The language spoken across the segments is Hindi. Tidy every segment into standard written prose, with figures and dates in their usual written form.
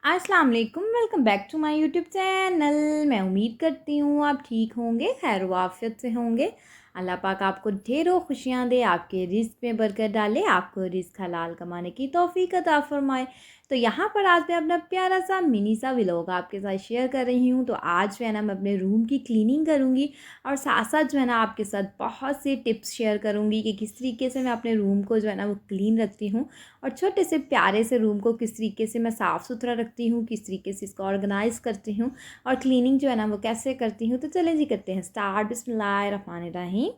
अस्सलाम वालेकुम, welcome back to my YouTube channel. मैं उम्मीद करती हूँ आप ठीक होंगे, खैर वाफियत से होंगे। अल्लाह पाक आपको ढेरों खुशियाँ दे, आपके रिज़्क़ में बरकत डाले, आपको रिज़्क़ हलाल कमाने की तौफ़ीक अता फ़रमाए। तो यहाँ पर आज मैं अपना प्यारा सा मिनी सा व्लॉग आपके साथ शेयर कर रही हूँ। तो आज जो है ना मैं अपने रूम की क्लीनिंग करूँगी और साथ साथ जो है ना आपके साथ बहुत से टिप्स शेयर करूँगी कि किस तरीके से मैं अपने रूम को जो है ना वो क्लीन रखती हूँ और छोटे से प्यारे से रूम को किस तरीके से मैं साफ़ सुथरा रखती हूँ, किस तरीके से इसको ऑर्गेनाइज़ करती हूँ और क्लीनिंग जो है ना वो कैसे करती हूँ। तो चलें जी करते हैं स्टार्ट। बिस्मिल्लाहिर्रहमानिर्रहीम।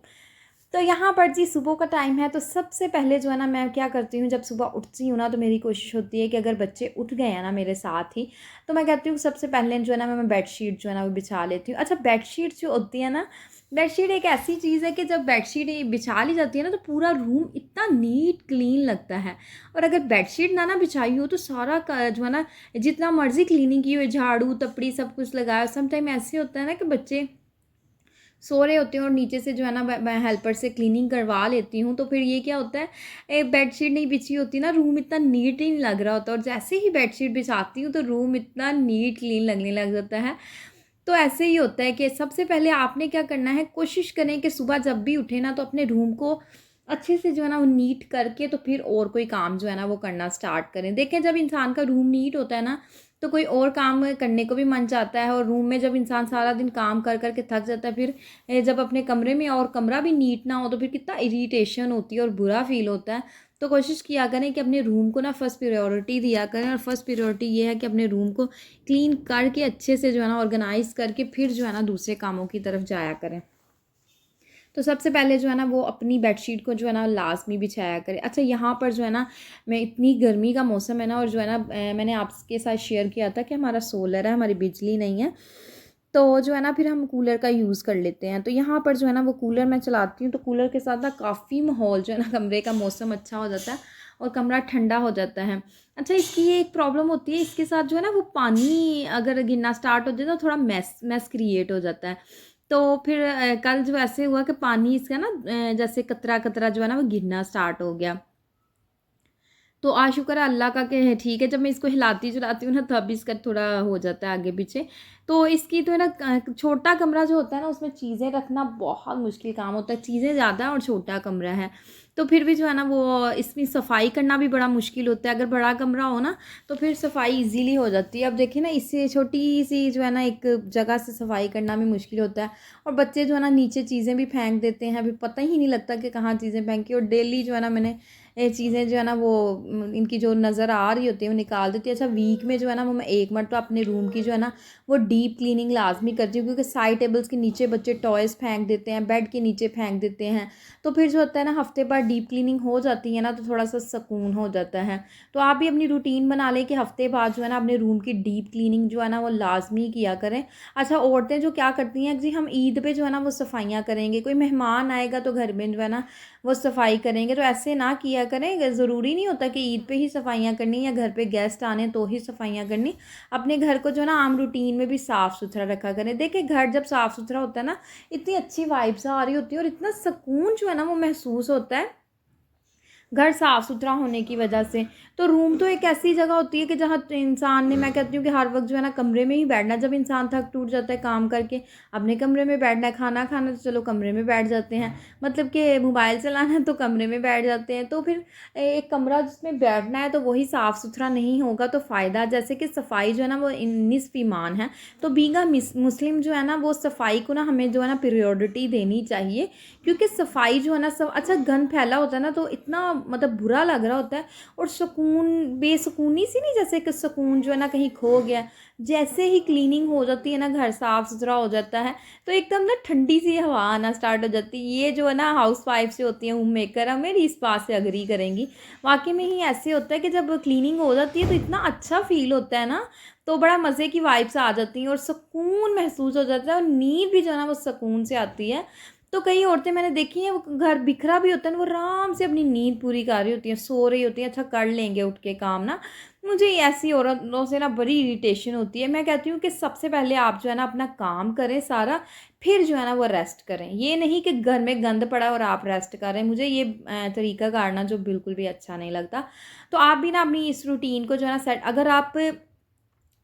तो यहाँ पर जी सुबह का टाइम है, तो सबसे पहले जो है ना मैं क्या करती हूँ, जब सुबह उठती हूँ ना तो मेरी कोशिश होती है कि अगर बच्चे उठ गए हैं ना मेरे साथ ही, तो मैं कहती हूँ सबसे पहले जो है ना मैं बेडशीट जो है ना वो बिछा लेती हूँ। अच्छा, बेडशीट जो होती है ना, बेडशीट एक ऐसी चीज़ है कि जब बेडशीट बिछा ली जाती है ना तो पूरा रूम इतना नीट क्लीन लगता है। और अगर बेडशीट ना बिछाई हो तो सारा जो है ना जितना मर्ज़ी क्लीनिंग की हो, झाड़ू तपड़ी सब कुछ लगाया, सम टाइम ऐसे होता है ना कि बच्चे सो रहे होते हैं और नीचे से जो है ना मैं हेल्पर से क्लीनिंग करवा लेती हूँ, तो फिर ये क्या होता है, बेडशीट नहीं बिछी होती ना, रूम इतना नीट ही नहीं लग रहा होता, और जैसे ही बेडशीट बिछाती हूँ तो रूम इतना नीट क्लीन लगने लग जाता है। तो ऐसे ही होता है कि सबसे पहले आपने क्या करना है, कोशिश करें कि सुबह जब भी उठे ना तो अपने रूम को अच्छे से जो है ना वो नीट करके तो फिर और कोई काम जो है ना वो करना स्टार्ट करें। देखें, जब इंसान का रूम नीट होता है ना तो कोई और काम करने को भी मन चाहता है, और रूम में जब इंसान सारा दिन काम कर कर के थक जाता है, फिर जब अपने कमरे में और कमरा भी नीट ना हो तो फिर कितना इरिटेशन होती है और बुरा फील होता है। तो कोशिश किया करें कि अपने रूम को ना फर्स्ट प्रायोरिटी दिया करें, और फर्स्ट प्रायोरिटी ये है कि अपने रूम को क्लीन करके अच्छे से जो है ना ऑर्गेनाइज़ करके फिर जो है ना दूसरे कामों की तरफ जाया करें। तो सबसे पहले जो है ना वो अपनी बेडशीट को जो है ना लाज़मी बिछाया करें। अच्छा, यहाँ पर जो है ना मैं इतनी गर्मी का मौसम है ना, और जो है ना मैंने आपके साथ शेयर किया था कि हमारा सोलर है, हमारी बिजली नहीं है, तो जो है ना फिर हम कूलर का यूज़ कर लेते हैं। तो यहाँ पर जो है ना वो कूलर मैं चलाती हूँ, तो कूलर के साथ ना काफ़ी माहौल जो है ना कमरे का मौसम अच्छा हो जाता है और कमरा ठंडा हो जाता है। अच्छा, इसकी ये एक प्रॉब्लम होती है, इसके साथ जो है ना वो पानी अगर गिरना स्टार्ट हो जाए तो थोड़ा मैस मैस क्रिएट हो जाता है। तो फिर कल जो ऐसे हुआ कि पानी इसका ना जैसे कतरा कतरा जो है ना वो गिरना स्टार्ट हो गया। तो आज शुक्र है अल्लाह का कि ठीक है, जब मैं इसको हिलाती-चलाती हूँ ना तब इसका थोड़ा हो जाता है आगे-पीछे। तो इसकी तो है ना छोटा कमरा जो होता है ना उसमें चीज़ें रखना बहुत मुश्किल काम होता है, चीज़ें ज़्यादा हैं और छोटा कमरा है। तो फिर भी जो है ना वो इसमें सफाई करना भी बड़ा मुश्किल होता है। अगर बड़ा कमरा हो ना तो फिर सफाई ईज़िली हो जाती है। अब देखिए ना, इससे छोटी-सी जो है ना एक जगह से सफाई करना भी मुश्किल होता है, और बच्चे जो है ना नीचे चीज़ें भी फेंक देते हैं, अभी पता ही नहीं लगता कि कहाँ चीज़ें फेंकी, और डेली जो है ना मैंने ये चीज़ें जो है ना वो इनकी जो नज़र आ रही होती है वो निकाल देती है। अच्छा, वीक में जो है ना वो मैं एक मरतबा अपने रूम की जो है ना वो डीप क्लीनिंग लाजमी करती हूँ, क्योंकि साइड टेबल्स के नीचे बच्चे टॉयज़ फेंक देते हैं, बेड के नीचे फेंक देते हैं। तो फिर जो होता है ना हफ्ते भर डीप क्लीनिंग हो जाती है ना तो थोड़ा सा सुकून हो जाता है। तो आप भी अपनी रूटीन बना लें कि हफ्ते बाद जो है ना अपने रूम की डीप क्लीनिंग जो है ना वो लाजमी किया करें। अच्छा, औरतें जो क्या करती हैं जी, हम ईद पे जो है ना वो सफाइयाँ करेंगे, कोई मेहमान आएगा तो घर में जो है ना वो सफाई करेंगे, तो ऐसे ना किया करें। ज़रूरी नहीं होता कि ईद पे ही सफाइयाँ करनी या घर पे गेस्ट आने तो ही सफाइयाँ करनी। अपने घर को जो है ना आम रूटीन में भी साफ़ सुथरा रखा करें। देखिए, घर जब साफ़ सुथरा होता है ना, इतनी अच्छी वाइब्स आ रही होती है और इतना सुकून जो है ना वो महसूस होता है घर साफ़-सुथरा होने की वजह से। तो रूम तो एक ऐसी जगह होती है कि जहाँ इंसान ने, मैं कहती हूँ कि हर वक़्त जो है ना कमरे में ही बैठना है। जब इंसान थक टूट जाता है काम करके, अपने कमरे में बैठना है, खाना खाना तो चलो कमरे में बैठ जाते हैं, मतलब कि मोबाइल चलाना है तो कमरे में बैठ जाते हैं। तो फिर एक कमरा जिसमें बैठना है तो वही साफ़-सुथरा नहीं होगा तो फ़ायदा, जैसे कि सफाई जो है ना वो निस्फ़ ईमान है। तो बीइंग अ मुस्लिम जो है ना वो सफाई को ना हमें जो है ना प्रायोरिटी देनी चाहिए, क्योंकि सफाई जो है ना सब अच्छा गंद फैला होता है ना तो इतना मतलब बुरा लग रहा होता है, और सुकून बेसुकूनी सी नहीं, जैसे कि सुकून जो है ना कहीं खो गया। जैसे ही क्लीनिंग हो जाती है ना, घर साफ़ सुथरा हो जाता है, तो एकदम ना ठंडी सी हवा आना स्टार्ट हो जाती है। ये जो है ना हाउस वाइफ से होती हैं, होम मेकर, हम मेरी इस बात से अग्री करेंगी। वाकई में ही ऐसे होता है कि जब क्लीनिंग हो जाती है तो इतना अच्छा फील होता है ना, तो बड़ा मज़े की वाइब्स आ जाती हैं और सुकून महसूस हो जाता है, और नींद भी जो है ना वो सुकून से आती है। तो कई औरतें मैंने देखी हैं, वो घर बिखरा भी होता है ना, वो आराम से अपनी नींद पूरी कर रही होती हैं, सो रही होती हैं, अच्छा कर लेंगे उठ के काम ना। मुझे ऐसी औरतों से ना बड़ी इरिटेशन होती है। मैं कहती हूँ कि सबसे पहले आप जो है ना अपना काम करें सारा, फिर जो है ना वो रेस्ट करें। ये नहीं कि घर में गंद पड़ा है और आप रेस्ट करें। मुझे ये तरीका कारना जो बिल्कुल भी अच्छा नहीं लगता। तो आप भी ना अपनी इस रूटीन को जो है ना सेट, अगर आप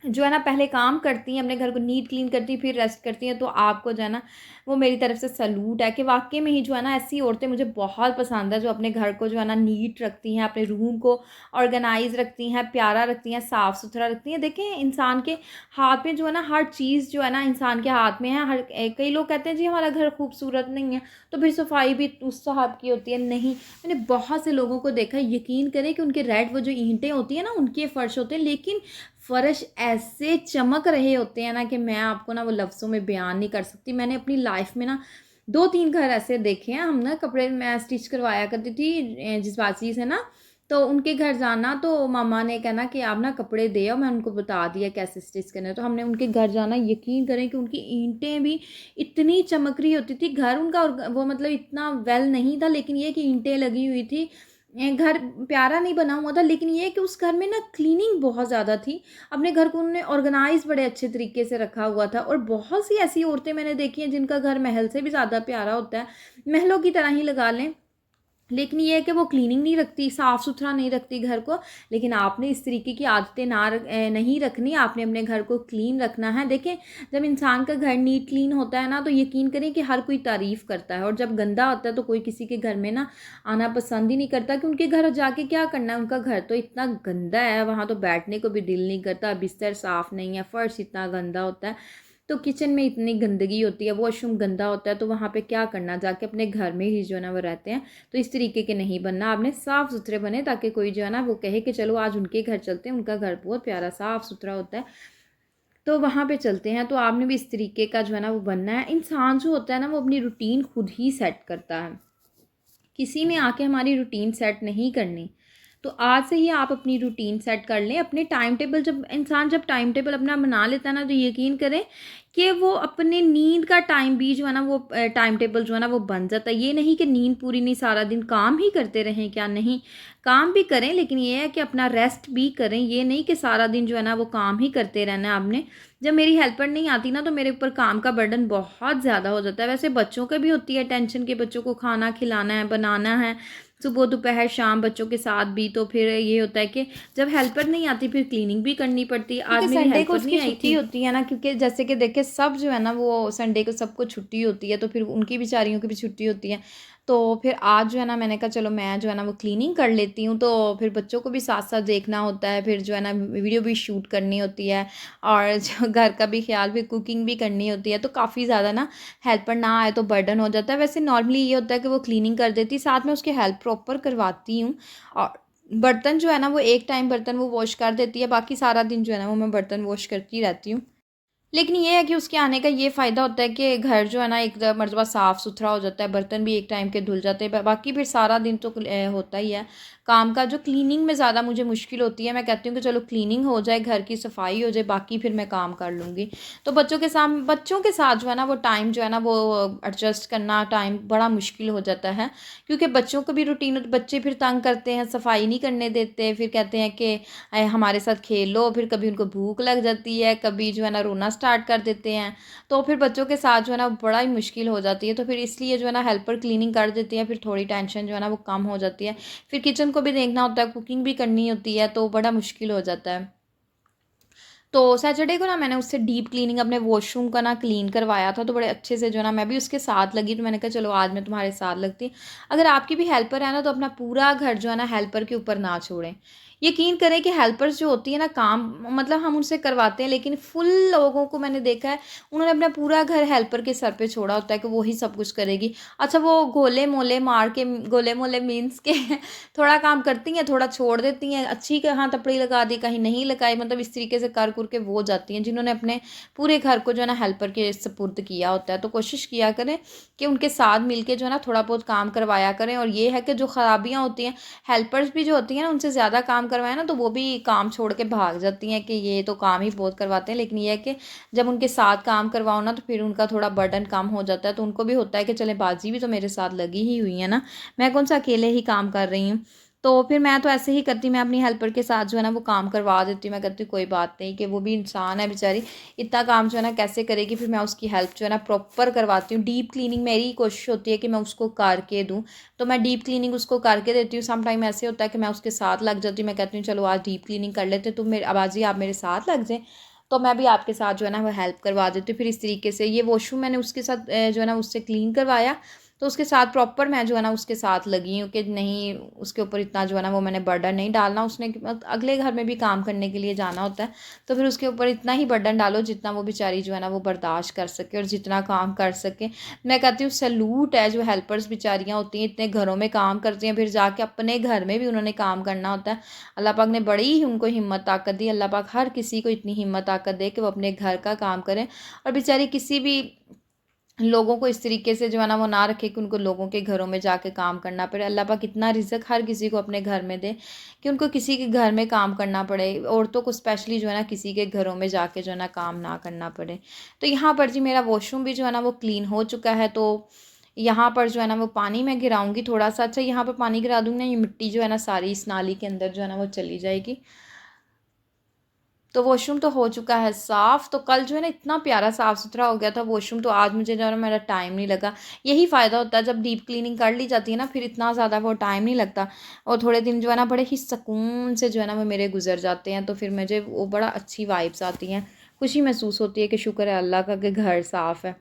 जो है ना पहले काम करती हैं, अपने घर को नीट क्लीन करती हैं, फिर रेस्ट करती हैं, तो आपको जो है ना वो मेरी तरफ से सैल्यूट है कि वाक़ई में ही जो है ना ऐसी औरतें मुझे बहुत पसंद है, जो अपने घर को जो है ना नीट रखती हैं, अपने रूम को ऑर्गेनाइज़ रखती हैं, प्यारा रखती हैं, साफ़ सुथरा रखती हैं। देखें, इंसान के हाथ में जो है ना हर चीज़ जो है ना इंसान के हाथ में है। कई लोग कहते हैं जी हमारा घर खूबसूरत नहीं है, तो फिर सफाई भी उस साहब की होती है। नहीं, मैंने बहुत से लोगों को देखा है, यकीन करें कि उनके रेड वो जो ईंटें होती हैं ना उनके फ़र्श होते हैं, लेकिन फ़र्श ऐसे चमक रहे होते हैं ना कि मैं आपको ना वो लफ्ज़ों में बयान नहीं कर सकती। मैंने अपनी लाइफ में ना 2-3 घर ऐसे देखे हैं। हम ना कपड़े मैं स्टिच करवाया करती थी जसवासी से ना, तो उनके घर जाना तो मम्मा ने कहना कि आप ना कपड़े दे आओ, मैं उनको बता दिया कैसे स्टिच करना है। तो हमने उनके घर जाना, यकीन करें कि उनकी ईंटें भी इतनी चमक रही होती थी। घर उनका और वो मतलब इतना वेल नहीं था, लेकिन ये कि ईंटें लगी हुई थी। घर प्यारा नहीं बना हुआ था, लेकिन ये है कि उस घर में ना क्लीनिंग बहुत ज़्यादा थी। अपने घर को उन्होंने ऑर्गेनाइज़ बड़े अच्छे तरीके से रखा हुआ था। और बहुत सी ऐसी औरतें मैंने देखी हैं जिनका घर महल से भी ज़्यादा प्यारा होता है, महलों की तरह ही लगा लें। लेकिन ये है कि वो क्लीनिंग नहीं रखती, साफ़-सुथरा नहीं रखती घर को। लेकिन आपने इस तरीके की आदतें नहीं रखनी, आपने अपने घर को क्लीन रखना है। देखें, जब इंसान का घर नीट क्लीन होता है ना, तो यकीन करें कि हर कोई तारीफ़ करता है, और जब गंदा होता है तो कोई किसी के घर में ना आना पसंद ही नहीं करता कि उनके घर जाके क्या करना है। उनका घर तो इतना गंदा है, वहाँ तो बैठने को भी दिल नहीं करता, बिस्तर साफ़ नहीं है, फ़र्श इतना गंदा होता है। तो किचन में इतनी गंदगी होती है, वॉशरूम गंदा होता है, तो वहाँ पे क्या करना, जाके अपने घर में ही जो है ना वो रहते हैं। तो इस तरीके के नहीं बनना, आपने साफ़ सुथरे बने, ताकि कोई जो है ना वो कहे कि चलो आज उनके घर चलते हैं, उनका घर बहुत प्यारा साफ़ सुथरा होता है, तो वहाँ पे चलते हैं। तो आपने भी इस तरीके का जो है ना वो बनना है। इंसान जो होता है ना वो अपनी रूटीन खुद ही सेट करता है, किसी ने आके हमारी रूटीन सेट नहीं करनी। तो आज से ही आप अपनी रूटीन सेट कर लें, अपने टाइम टेबल, जब टाइम टेबल अपना बना लेता है ना, तो यकीन करें कि वो अपने नींद का टाइम भी जो है ना वो टाइम टेबल जो है ना वो बन जाता है। ये नहीं कि नींद पूरी नहीं, सारा दिन काम ही करते रहें, क्या नहीं, काम भी करें, लेकिन ये है कि अपना रेस्ट भी करें। ये नहीं कि सारा दिन जो है ना वो काम ही करते रहना है आपने। जब मेरी हेल्पर नहीं आती ना, तो मेरे ऊपर काम का बर्डन बहुत ज़्यादा हो जाता है। वैसे बच्चों का भी होती है टेंशन कि बच्चों को खाना खिलाना है, बनाना है, सुबह दोपहर शाम बच्चों के साथ भी। तो फिर ये होता है कि जब हेल्पर नहीं आती फिर क्लीनिंग भी करनी पड़ती है। आज मेरी संडे को हेल्पर उसकी नहीं आई छुट्टी थी। होती है ना, क्योंकि जैसे कि देखिए सब जो है ना वो संडे को सबको छुट्टी होती है, तो फिर उनकी बेचारियों की भी छुट्टी होती है। तो फिर आज जो है ना मैंने कहा चलो मैं जो है ना वो क्लीनिंग कर लेती हूँ, तो फिर बच्चों को भी साथ साथ देखना होता है, फिर जो है ना वीडियो भी शूट करनी होती है, और जो घर का भी ख्याल, भी कुकिंग भी करनी होती है। तो काफ़ी ज़्यादा ना हेल्पर ना आए तो बर्डन हो जाता है। वैसे नॉर्मली ये होता है कि वो क्लीनिंग कर देती, साथ में उसकी हेल्प प्रॉपर करवाती हूँ। और बर्तन जो है ना वो एक टाइम बर्तन वो वॉश कर देती है, बाकी सारा दिन जो है ना वो मैं बर्तन वॉश करती रहती हूँ। लेकिन ये है कि उसके आने का ये फ़ायदा होता है कि घर जो है ना एक मर्तबा साफ़ सुथरा हो जाता है, बर्तन भी एक टाइम के धुल जाते हैं। बाकी फिर सारा दिन तो होता ही है काम का। जो क्लीनिंग में ज़्यादा मुझे मुश्किल होती है, मैं कहती हूँ कि चलो क्लीनिंग हो जाए, घर की सफाई हो जाए, बाकी फिर मैं काम कर लूँगी। तो बच्चों के साथ जो है ना वो टाइम जो है ना वो एडजस्ट करना टाइम बड़ा मुश्किल हो जाता है, क्योंकि बच्चों का भी रूटीन, बच्चे फिर तंग करते हैं, सफाई नहीं करने देते, फिर कहते हैं कि हमारे साथ खेल लो। फिर कभी उनको भूख लग जाती है, कभी जो है ना रोना स्टार्ट कर देते हैं। तो फिर बच्चों के साथ जो है ना बड़ा ही मुश्किल हो जाती है। तो फिर इसलिए जो है ना हेल्पर क्लीनिंग कर देती है, फिर थोड़ी टेंशन जो है ना वो कम हो जाती है। फिर किचन को भी देखना होता है, कुकिंग भी करनी होती है, तो बड़ा मुश्किल हो जाता है। तो सैटरडे को ना मैंने उससे डीप क्लीनिंग अपने वॉशरूम का ना क्लीन करवाया था, तो बड़े अच्छे से जो है ना मैं भी उसके साथ लगी। तो मैंने कहा चलो आज मैं तुम्हारे साथ लगती। अगर आपकी भी हेल्पर है ना, तो अपना पूरा घर जो है ना हेल्पर के ऊपर ना छोड़ें। यकीन करें कि हेल्पर्स जो होती है ना, काम मतलब हम उनसे करवाते हैं, लेकिन फुल लोगों को मैंने देखा है उन्होंने अपना पूरा घर हेल्पर के सर पे छोड़ा होता है कि वो ही सब कुछ करेगी। अच्छा, वो गोले मोले मार के, गोले मोले मीन्स के थोड़ा काम करती हैं, थोड़ा छोड़ देती हैं, अच्छी कहाँ तपड़ी लगा दी, कहीं नहीं लगाई, मतलब इस तरीके से कर कुर के वो जाती हैं जिन्होंने अपने पूरे घर को जो है ना हेल्पर के सपुर्द किया होता है। तो कोशिश किया करें कि उनके साथ मिलके जो है ना थोड़ा बहुत काम करवाया करें। और ये है कि जो ख़राबियाँ होती हैं, हेल्पर्स भी जो होती हैं ना, उनसे ज़्यादा काम करवाएं ना, तो वो भी काम छोड़ के भाग जाती हैं कि ये तो काम ही बहुत करवाते हैं। लेकिन ये है कि जब उनके साथ काम करवाओ ना, तो फिर उनका थोड़ा बर्डन कम हो जाता है, तो उनको भी होता है कि चले बाजी भी तो मेरे साथ लगी ही हुई है ना, मैं कौन सा अकेले ही काम कर रही हूँ। तो फिर मैं तो ऐसे ही करती, मैं अपनी हेल्पर के साथ जो है ना वो काम करवा देती हूँ। मैं कहती हूँ कोई बात नहीं, कि वो भी इंसान है बेचारी, इतना काम जो है ना कैसे करेगी। फिर मैं उसकी हेल्प जो है ना प्रॉपर करवाती हूँ। डीप क्लीनिंग मेरी कोशिश होती है कि मैं उसको करके दूँ, तो मैं डीप क्लीनिंग उसको करके देती हूँ। सम टाइम ऐसे होता है कि मैं उसके साथ लग जाती हूँ, मैं कहती हूँ चलो आज डीप क्लीनिंग कर लेते, तो मेरे आबाजी आप मेरे साथ लग जाएँ। तो मैं भी आपके साथ जो है ना वो हेल्प करवा देती हूँ। फिर इस तरीके से ये वॉशरूम मैंने उसके साथ जो है ना उससे क्लीन करवाया, तो उसके साथ प्रॉपर मैं जो है ना उसके साथ लगी हूँ कि नहीं उसके ऊपर इतना जो है ना वो मैंने बर्डन नहीं डालना। उसने अगले घर में भी काम करने के लिए जाना होता है, तो फिर उसके ऊपर इतना ही बर्डन डालो जितना वो बेचारी जो है ना वो बर्दाश्त कर सके और जितना काम कर सके। मैं कहती हूँ सैल्यूट है जो हेल्पर्स बेचारियाँ होती हैं, इतने घरों में काम करती हैं, फिर जाके अपने घर में भी उन्होंने काम करना होता है। अल्लाह पाक ने बड़ी ही उनको हिम्मत ताकत दी। अल्लाह पाक हर किसी को इतनी हिम्मत ताकत दे कि वो अपने घर का काम करें और बेचारी किसी भी लोगों को इस तरीके से जो है ना वो ना रखे कि उनको लोगों के घरों में जाके काम करना पड़े। अल्लाह पाक इतना रिज़्क हर किसी को अपने घर में दे कि उनको किसी के घर में काम करना पड़े, औरतों को स्पेशली जो है ना किसी के घरों में जाके जो है ना काम ना करना पड़े। तो यहाँ पर जी मेरा वॉशरूम भी जो है ना वो क्लीन हो चुका है। तो यहाँ पर जो है ना वो पानी मैं गिराऊंगी थोड़ा सा। अच्छा यहाँ पर पानी गिरा दूँगी ना, ये मिट्टी जो है ना सारी इस नाली के अंदर जो है ना वो चली जाएगी। तो वॉशरूम तो हो चुका है साफ़। तो कल जो है ना इतना प्यारा साफ़ सुथरा हो गया था वॉशरूम, तो आज मुझे जो है ना मेरा टाइम नहीं लगा। यही फ़ायदा होता है जब डीप क्लीनिंग कर ली जाती है ना, फिर इतना ज़्यादा वो टाइम नहीं लगता और थोड़े दिन जो है ना बड़े ही सुकून से जो है ना वो मेरे गुजर जाते हैं। तो फिर मुझे वो बड़ा अच्छी वाइब्स आती हैं, खुशी महसूस होती है कि शुक्र है अल्लाह का कि घर साफ़ है।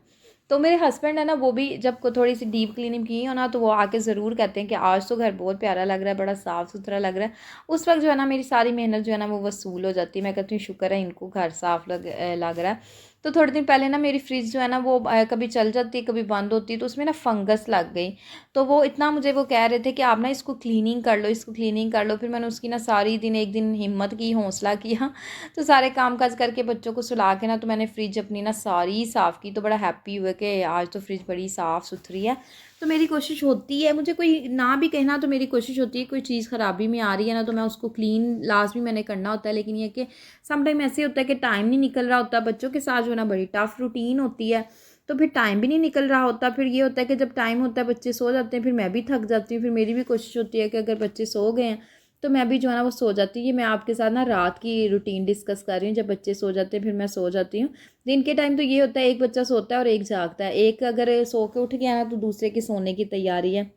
तो मेरे हस्बैंड है ना वो भी जब को थोड़ी सी डीप क्लीनिंग की हो ना, तो वो आके ज़रूर कहते हैं कि आज तो घर बहुत प्यारा लग रहा है, बड़ा साफ़ सुथरा लग रहा है। उस वक्त जो है ना मेरी सारी मेहनत जो है ना वो वसूल हो जाती है। मैं कहती हूँ शुक्र है इनको घर साफ़ लग रहा है। तो थोड़े दिन पहले ना मेरी फ्रिज जो है ना वो कभी चल जाती है कभी बंद होती है, तो उसमें ना फंगस लग गई। तो वो इतना मुझे वो कह रहे थे कि आप ना इसको क्लीनिंग कर लो, इसको क्लीनिंग कर लो। फिर मैंने उसकी ना सारी दिन एक दिन हिम्मत की, हौसला किया, तो सारे काम काज करके बच्चों को सुला के ना तो मैंने फ्रिज अपनी ना सारी साफ़ की। तो बड़ा हैप्पी हुआ कि आज तो फ्रिज बड़ी साफ़ सुथरी है। तो मेरी कोशिश होती है, मुझे कोई ना भी कहना तो मेरी कोशिश होती है कोई चीज़ ख़राबी में आ रही है ना तो मैं उसको क्लीन लाजमी मैंने करना होता है। लेकिन ये कि सम टाइम ऐसे होता है कि टाइम नहीं निकल रहा होता, बच्चों के साथ जो है ना बड़ी टफ़ रूटीन होती है, तो फिर टाइम भी नहीं निकल रहा होता। फिर ये होता है कि जब टाइम होता है बच्चे सो जाते हैं, फिर मैं भी थक जाती हूँ। फिर मेरी भी कोशिश होती है कि अगर बच्चे सो गए हैं तो मैं भी जो है ना वो सो जाती हूँ। ये मैं आपके साथ ना रात की रूटीन डिस्कस कर रही हूँ, जब बच्चे सो जाते हैं फिर मैं सो जाती हूँ। दिन के टाइम तो ये होता है एक बच्चा सोता है और एक जागता है, एक अगर सो के उठ गया ना तो दूसरे की सोने की तैयारी है।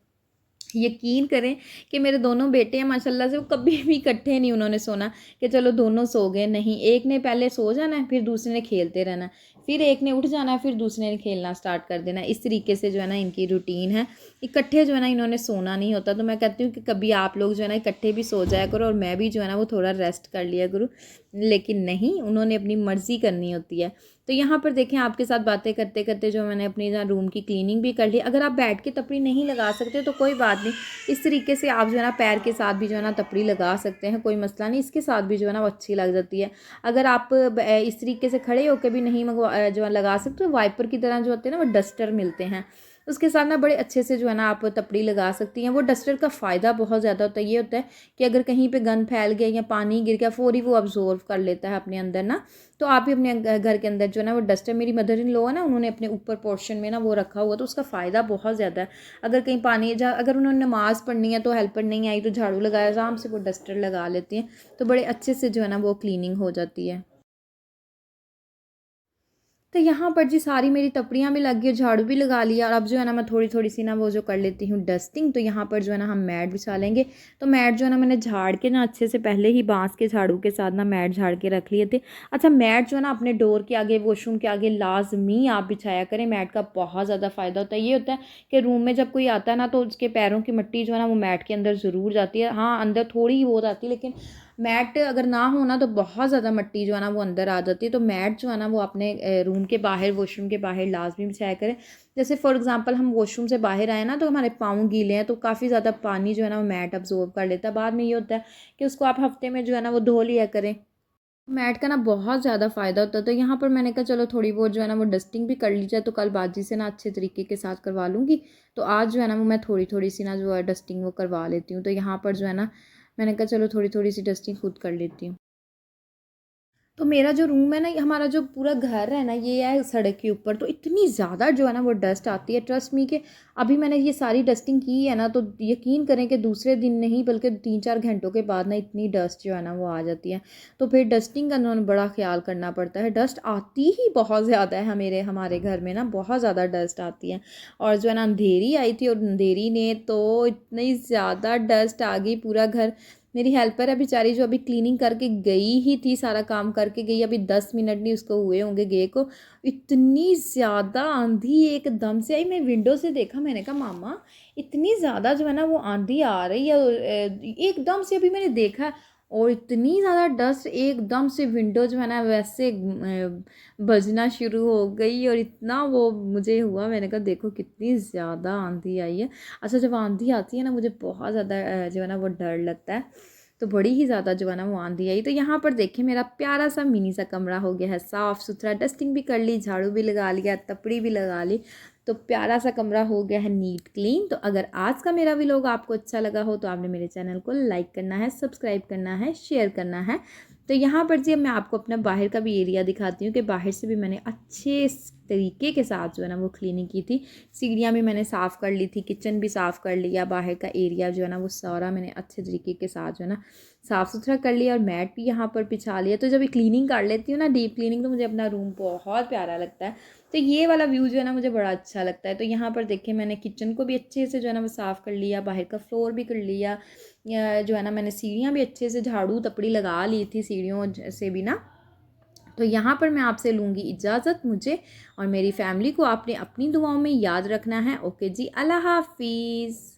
यकीन करें कि मेरे दोनों बेटे हैं माशाल्लाह से, वो कभी भी इकट्ठे नहीं उन्होंने सोना कि चलो दोनों सो गए, नहीं। एक ने पहले सो जाना है, फिर दूसरे ने खेलते रहना है, फिर एक ने उठ जाना है, फिर दूसरे ने खेलना स्टार्ट कर देना है। इस तरीके से जो है ना इनकी रूटीन है, इकट्ठे जो है ना इन्होंने सोना नहीं होता। तो मैं कहती हूँ कि कभी आप लोग जो है ना इकट्ठे भी सो जाया करो और मैं भी जो है ना वो थोड़ा रेस्ट कर लिया करूँ, लेकिन नहीं, उन्होंने अपनी मर्ज़ी करनी होती है। तो यहाँ पर देखें आपके साथ बातें करते करते जो मैंने अपनी जहाँ रूम की क्लीनिंग भी कर ली। अगर आप बैठ के तपड़ी नहीं लगा सकते तो कोई बात नहीं, इस तरीके से आप जो है ना पैर के साथ भी जो है ना तपड़ी लगा सकते हैं, कोई मसला नहीं। इसके साथ भी जो है ना वो अच्छी लग जाती है। अगर आप इस तरीके से खड़े होकर भी नहीं जो है लगा सकते, तो वाइपर की तरह जो होते हैं ना वो डस्टर मिलते हैं, उसके साथ ना बड़े अच्छे से जो है ना आप तपड़ी लगा सकती हैं। वो डस्टर का फ़ायदा बहुत ज़्यादा होता है, ये होता है कि अगर कहीं पे गंद फैल गया या पानी गिर गया फ़ौरी वो अब्जॉर्व कर लेता है अपने अंदर ना। तो आप भी अपने घर के अंदर जो है ना वो डस्टर, मेरी मदर इन लॉ है ना उन्होंने अपने ऊपर पोर्शन में ना वो रखा हुआ, तो उसका फ़ायदा बहुत ज़्यादा है। अगर कहीं पानी अगर उन्होंने नमाज़ पढ़नी है तो हेल्पर नहीं आई तो झाड़ू लगाया, आराम से वो डस्टर लगा लेती हैं, तो बड़े अच्छे से जो है ना वो क्लीनिंग हो जाती है। तो यहाँ पर जी सारी मेरी तपड़ियाँ भी लग गई, झाड़ू भी लगा लिया और अब जो है ना मैं थोड़ी-थोड़ी सी ना वो जो कर लेती हूँ डस्टिंग। तो यहाँ पर जो है ना हम मैट बिछा लेंगे। तो मैट जो है ना मैंने झाड़ के ना अच्छे से पहले ही बाँस के झाड़ू के साथ ना मैट झाड़ के रख लिए थे। अच्छा, मैट जो है ना अपने डोर के आगे, वॉशरूम के आगे लाज़मी आप बिछाया करें। मैट का बहुत ज़्यादा फ़ायदा होता है। ये होता है कि रूम में जब कोई आता है ना तो उसके पैरों की मिट्टी जो है ना वो मैट के अंदर ज़रूर जाती है। हाँ, अंदर थोड़ी ही वो जाती है, लेकिन मैट अगर ना हो ना तो बहुत ज़्यादा मिट्टी जो है ना वो अंदर आ जाती है। तो मैट जो है ना वो अपने रूम के बाहर, वॉशरूम के बाहर लाजमी बिछाया करें। जैसे फॉर एग्जांपल हम वॉशरूम से बाहर आए ना तो हमारे पाँव गीले हैं, तो काफ़ी ज़्यादा पानी जो है ना वो मैट अब्जॉर्ब कर लेता है। बाद में ये होता है कि उसको आप हफ्ते में जो है ना वो धो लिया करें। मैट का ना बहुत ज़्यादा फ़ायदा होता है। तो यहाँ पर मैंने कहा चलो थोड़ी बहुत जो है ना वो डस्टिंग भी कर ली जाए, तो कल बाजी से ना अच्छे तरीके के साथ करवा लूँगी। तो आज जो है ना वो मैं थोड़ी थोड़ी सी ना जो है डस्टिंग वो करवा लेती हूँ। तो यहाँ पर जो है ना मैंने कहा चलो थोड़ी थोड़ी सी डस्टिंग खुद कर लेती हूँ। तो मेरा जो रूम है ना, हमारा जो पूरा घर है ना, ये है सड़क के ऊपर, तो इतनी ज़्यादा जो है ना वो डस्ट आती है, ट्रस्ट मी कि अभी मैंने ये सारी डस्टिंग की है ना तो यकीन करें कि दूसरे दिन नहीं बल्कि 3-4 घंटों के बाद ना इतनी डस्ट जो है ना वो आ जाती है। तो फिर डस्टिंग का उन्होंने बड़ा ख्याल करना पड़ता है। डस्ट आती ही बहुत ज़्यादा है, हमारे घर में ना बहुत ज़्यादा डस्ट आती है। और जो है ना अंधेरी आई थी और अंधेरी ने तो इतनी ज़्यादा डस्ट आ गई, पूरा घर मेरी हेल्पर है बेचारी, जो अभी क्लीनिंग करके गई ही थी, सारा काम करके गई, अभी 10 मिनट नहीं उसको हुए होंगे गए को। इतनी ज़्यादा आंधी एकदम से आई, मैं विंडो से देखा, मैंने कहा मामा इतनी ज़्यादा जो है ना वो आंधी आ रही है एकदम से, अभी मैंने देखा। और इतनी ज़्यादा डस्ट, एकदम से विंडो जो है ना वैसे बजना शुरू हो गई, और इतना वो मुझे हुआ, मैंने कहा देखो कितनी ज़्यादा आंधी आई है। अच्छा, जब आंधी आती है ना मुझे बहुत ज़्यादा जो है ना वो डर लगता है, तो बड़ी ही ज़्यादा जो है ना वो आंधी आई। तो यहाँ पर देखिए मेरा प्यारा सा मिनी सा कमरा हो गया है साफ़ सुथरा, डस्टिंग भी कर ली, झाड़ू भी लगा लिया, तपड़ी भी लगा ली, तो प्यारा सा कमरा हो गया है नीट क्लीन। तो अगर आज का मेरा व्लॉग आपको अच्छा लगा हो तो आपने मेरे चैनल को लाइक करना है, सब्सक्राइब करना है, शेयर करना है। तो यहाँ पर जी मैं आपको अपना बाहर का भी एरिया दिखाती हूँ कि बाहर से भी मैंने अच्छे तरीके के साथ जो है ना वो क्लीनिंग की थी। सीढ़ियाँ भी मैंने साफ़ कर ली थी, किचन भी साफ़ कर लिया, बाहर का एरिया जो है ना वो सारा मैंने अच्छे तरीके के साथ जो है ना साफ़ सुथरा कर लिया, और मैट भी यहाँ पर बिछा लिया। तो जब ये क्लीनिंग कर लेती हूँ ना, डीप क्लीनिंग, तो मुझे अपना रूम बहुत प्यारा लगता है। तो ये वाला व्यू जो है ना मुझे बड़ा अच्छा लगता है। तो यहाँ पर देखिए मैंने किचन को भी अच्छे से जो है ना वो साफ़ कर लिया, बाहर का फ्लोर भी कर लिया, जो है ना मैंने सीढ़ियाँ भी अच्छे से झाड़ू तपड़ी लगा ली थी सीढ़ियों से भी ना। तो यहाँ पर मैं आपसे लूँगी इजाज़त, मुझे और मेरी फैमिली को आपने अपनी दुआओं में याद रखना है। ओके जी, अल्लाह हाफिज़।